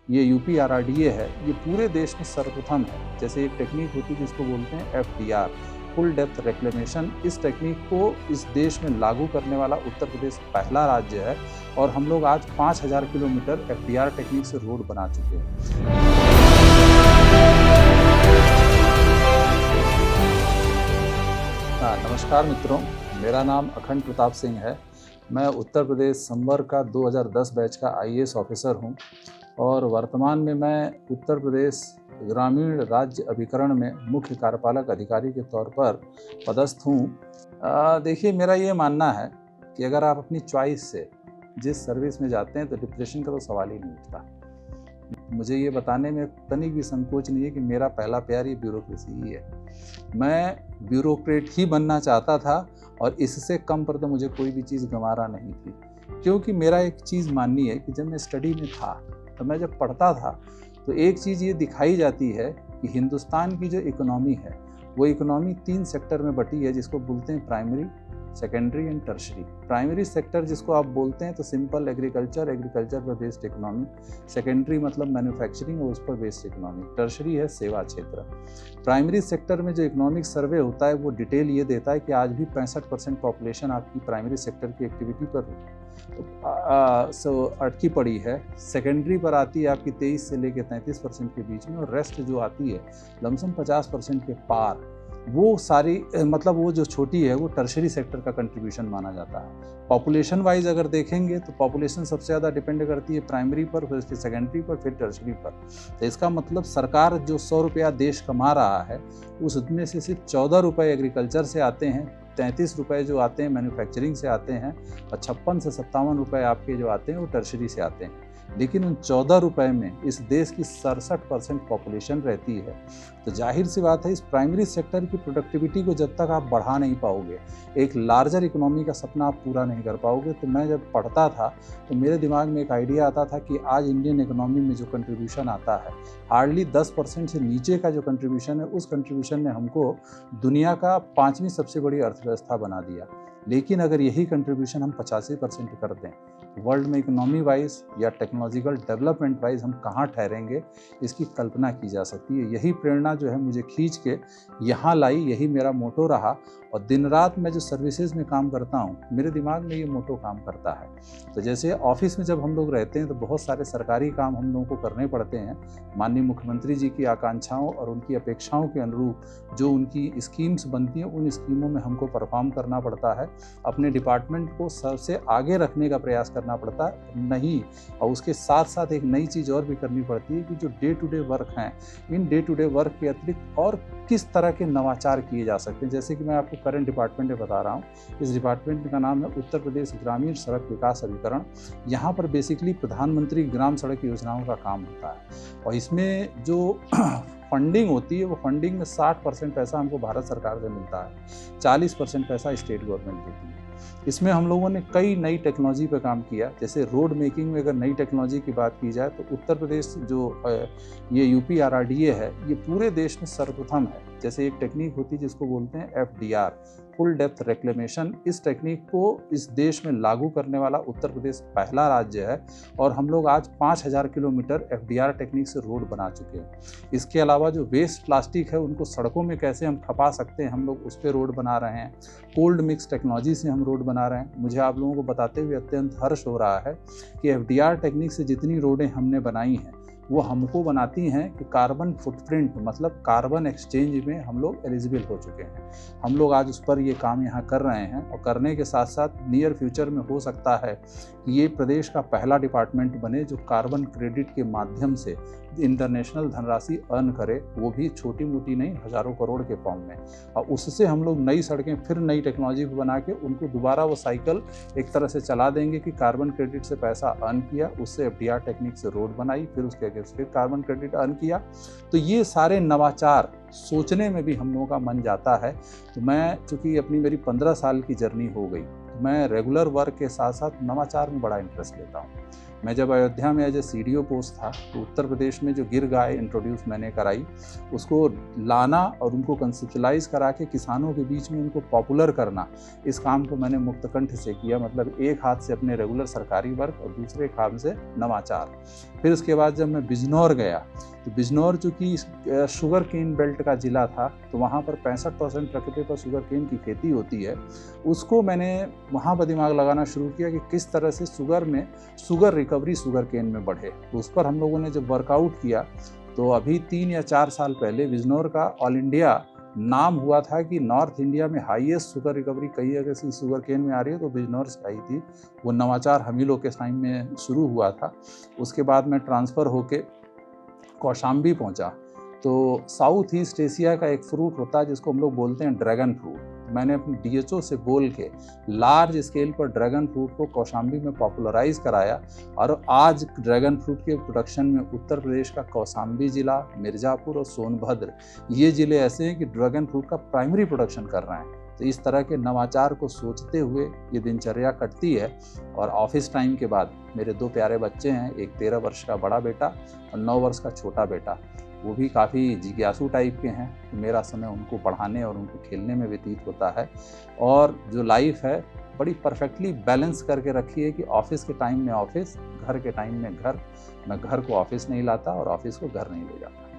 ये यूपीआरआरडीए है, ये पूरे देश में सर्वप्रथम है। जैसे एक टेक्निक होती है जिसको बोलते हैं एफडीआर, फुल डेप्थ रिक्लेमेशन। इस टेक्निक को इस देश में लागू करने वाला उत्तर प्रदेश पहला राज्य है और हम लोग आज 5000 किलोमीटर एफडीआर टेक्निक से रोड बना चुके हैं। नमस्कार मित्रों, मेरा नाम अखंड प्रताप सिंह है। मैं उत्तर प्रदेश संवर्ग का 2010 बैच का आईएएस ऑफिसर हूं और वर्तमान में मैं उत्तर प्रदेश ग्रामीण राज्य अभिकरण में मुख्य कार्यपालक अधिकारी के तौर पर पदस्थ हूं। देखिए, मेरा ये मानना है कि अगर आप अपनी चॉइस से जिस सर्विस में जाते हैं तो डिप्रेशन का तो सवाल ही नहीं उठता। मुझे ये बताने में तनिक भी संकोच नहीं है कि मेरा पहला प्यार ये ब्यूरोक्रेसी ही है। मैं ब्यूरोक्रेट ही बनना चाहता था और इससे कम पर तो मुझे कोई भी चीज़ गंवारा नहीं थी, क्योंकि मेरा एक चीज़ माननी है कि जब मैं स्टडी में था तो मैं जब पढ़ता था तो एक चीज़ ये दिखाई जाती है कि हिंदुस्तान की जो इकोनॉमी है वो इकोनॉमी 3 सेक्टर में बटी है, जिसको बोलते हैं primary, secondary and tertiary. Primary sector जिसको आप बोलते हैं तो सिंपल एग्रीकल्चर, एग्रीकल्चर पर बेस्ड इकोनॉमी। सेकेंडरी मतलब मैन्युफैक्चरिंग और उस पर बेस्ड इकोनॉमी। टर्शरी है सेवा क्षेत्र। प्राइमरी सेक्टर में जो इकोनॉमिक सर्वे होता है वो डिटेल ये देता है कि आज भी 65% पॉपुलेशन आपकी प्राइमरी सेक्टर की एक्टिविटी पर अटकी पड़ी है। सेकेंडरी पर आती है आपकी 23 से लेकर 33% के बीच में, और रेस्ट जो आती है लमसम 50% के पार, वो सारी मतलब वो जो छोटी है वो टर्शरी सेक्टर का कंट्रीब्यूशन माना जाता है। पॉपुलेशन वाइज अगर देखेंगे तो पॉपुलेशन सबसे ज़्यादा डिपेंड करती है प्राइमरी पर, फिर सेकेंडरी पर, फिर टर्शरी पर। तो इसका मतलब सरकार जो 100 रुपया देश कमा रहा है उसमें से सिर्फ 14 रुपये एग्रीकल्चर से आते हैं, 33 रुपये जो आते हैं मैन्युफैक्चरिंग से आते हैं, और 56 से 57 रुपये आपके जो आते हैं वो टर्शरी से आते हैं। लेकिन उन 14 रुपये में इस देश की 67% पॉपुलेशन रहती है। तो जाहिर सी बात है, इस प्राइमरी सेक्टर की प्रोडक्टिविटी को जब तक आप बढ़ा नहीं पाओगे, एक लार्जर इकोनॉमी का सपना आप पूरा नहीं कर पाओगे। तो मैं जब पढ़ता था तो मेरे दिमाग में एक आइडिया आता था कि आज इंडियन इकोनॉमी में जो कंट्रीब्यूशन आता है, हार्डली 10% से नीचे का जो कंट्रीब्यूशन है, उस कंट्रीब्यूशन ने हमको दुनिया का 5वीं सबसे बड़ी अर्थव्यवस्था बना दिया। लेकिन अगर यही कंट्रीब्यूशन हम 85% कर दें, वर्ल्ड में इकोनॉमी वाइज या टेक्नोलॉजिकल डेवलपमेंट वाइज हम कहाँ ठहरेंगे, इसकी कल्पना की जा सकती है। यही प्रेरणा जो है मुझे खींच के यहाँ लाई, यही मेरा मोटो रहा। और दिन रात मैं जो सर्विसेज में काम करता हूँ, मेरे दिमाग में ये मोटो काम करता है। तो जैसे ऑफिस में जब हम लोग रहते हैं तो बहुत सारे सरकारी काम हम लोगों को करने पड़ते हैं। माननीय मुख्यमंत्री जी की आकांक्षाओं और उनकी अपेक्षाओं के अनुरूप जो उनकी स्कीम्स बनती हैं, उन स्कीमों में हमको परफॉर्म करना पड़ता है। अपने डिपार्टमेंट को सबसे आगे रखने का प्रयास करना पड़ता है नहीं, और उसके साथ साथ एक नई चीज़ और भी करनी पड़ती है कि जो डे टू डे वर्क हैं, इन डे टू डे वर्क के अतिरिक्त और किस तरह के नवाचार किए जा सकते हैं। जैसे कि मैं आपको करंट डिपार्टमेंट में बता रहा हूँ, इस डिपार्टमेंट का नाम है उत्तर प्रदेश ग्रामीण सड़क विकास अभिकरण। यहाँ पर बेसिकली प्रधानमंत्री ग्राम सड़क योजनाओं का काम होता है, और इसमें जो फंडिंग होती है वो फंडिंग में 60% पैसा हमको भारत सरकार से मिलता है, 40% पैसा स्टेट गवर्नमेंट देती है। इसमें हम लोगों ने कई नई टेक्नोलॉजी पर काम किया। जैसे रोड मेकिंग में अगर नई टेक्नोलॉजी की बात की जाए तो उत्तर प्रदेश जो ये यूपीआरआरडीए है, ये पूरे देश में सर्वप्रथम है। जैसे एक टेक्निक होती है जिसको बोलते हैं एफडीआर, फुल डेप्थ रिक्लेमेशन। इस टेक्निक को इस देश में लागू करने वाला उत्तर प्रदेश पहला राज्य है और हम लोग आज 5000 किलोमीटर एफडीआर टेक्निक से रोड बना चुके हैं। इसके अलावा जो वेस्ट प्लास्टिक है उनको सड़कों में कैसे हम खपा सकते हैं, हम लोग उस पर रोड बना रहे हैं। कोल्ड मिक्स टेक्नोलॉजी से हम रोड बना रहे हैं। मुझे आप लोगों को बताते हुए अत्यंत हर्ष हो रहा है कि एफडीआर टेक्निक से जितनी रोडें हमने बनाई हैं वो हमको बनाती हैं कि कार्बन फुटप्रिंट मतलब कार्बन एक्सचेंज में हम लोग एलिजिबल हो चुके हैं। हम लोग आज उस पर ये काम यहाँ कर रहे हैं, और करने के साथ साथ नियर फ्यूचर में हो सकता है कि ये प्रदेश का पहला डिपार्टमेंट बने जो कार्बन क्रेडिट के माध्यम से इंटरनेशनल धनराशि अर्न करे, वो भी छोटी मोटी नहीं, हज़ारों करोड़ के फॉर्म में। और उससे हम लोग नई सड़कें फिर नई टेक्नोलॉजी को बना के उनको दोबारा वो साइकिल एक तरह से चला देंगे कि कार्बन क्रेडिट से पैसा अर्न किया, उससे एफडीआर टेक्निक से रोड बनाई, फिर उसके अगेंस्ट फिर कार्बन क्रेडिट अर्न किया। तो ये सारे नवाचार सोचने में भी हम लोगों का मन जाता है। तो मैं चूँकि मेरी 15 साल की जर्नी हो गई, तो मैं रेगुलर वर्क के साथ साथ नवाचार में बड़ा इंटरेस्ट लेता हूँ। मैं जब अयोध्या में एज ए CDO पोस्ट था तो उत्तर प्रदेश में जो गिर गाय इंट्रोड्यूस मैंने कराई, उसको लाना और उनको कंसेप्चुलाइज करा के किसानों के बीच में उनको पॉपुलर करना, इस काम को मैंने मुक्तकंठ से किया। मतलब एक हाथ से अपने रेगुलर सरकारी वर्क और दूसरे हाथ से नवाचार। फिर उसके बाद जब मैं बिजनौर गया तो बिजनौर चूँकि शुगर केन बेल्ट का ज़िला था, तो वहाँ पर 65% रकबे पर शुगर केन की खेती होती है। उसको मैंने वहाँ पर दिमाग लगाना शुरू किया कि किस तरह से शुगर रिकवरी शुगर केन में बढ़े। तो उस पर हम लोगों ने जब वर्कआउट किया तो अभी 3 या 4 साल पहले बिजनौर का ऑल इंडिया नाम हुआ था कि नॉर्थ इंडिया में हाईएस्ट शुगर रिकवरी कहीं अगर सी शुगर केन में आ रही है तो बिजनौर से आई थी। वो नवाचार हम ही लोग के टाइम में शुरू हुआ था। उसके बाद मैं ट्रांसफ़र होके कौशाम्बी पहुंचा। तो साउथ ईस्ट एशिया का एक फ्रूट होता है जिसको हम लोग बोलते हैं ड्रैगन फ्रूट। मैंने अपने DHO से बोल के लार्ज स्केल पर ड्रैगन फ्रूट को कौशाम्बी में पॉपुलराइज कराया और आज ड्रैगन फ्रूट के प्रोडक्शन में उत्तर प्रदेश का कौशाम्बी ज़िला, मिर्ज़ापुर और सोनभद्र ये ज़िले ऐसे हैं कि ड्रैगन फ्रूट का प्राइमरी प्रोडक्शन कर रहे हैं। तो इस तरह के नवाचार को सोचते हुए ये दिनचर्या कटती है। और ऑफिस टाइम के बाद मेरे 2 प्यारे बच्चे हैं, एक 13 वर्ष का बड़ा बेटा और 9 वर्ष का छोटा बेटा। वो भी काफ़ी जिज्ञासु टाइप के हैं, तो मेरा समय उनको पढ़ाने और उनको खेलने में व्यतीत होता है। और जो लाइफ है बड़ी परफेक्टली बैलेंस करके रखी है कि ऑफिस के टाइम में ऑफिस, घर के टाइम में घर। मैं घर को ऑफिस नहीं लाता और ऑफिस को घर नहीं ले जाता।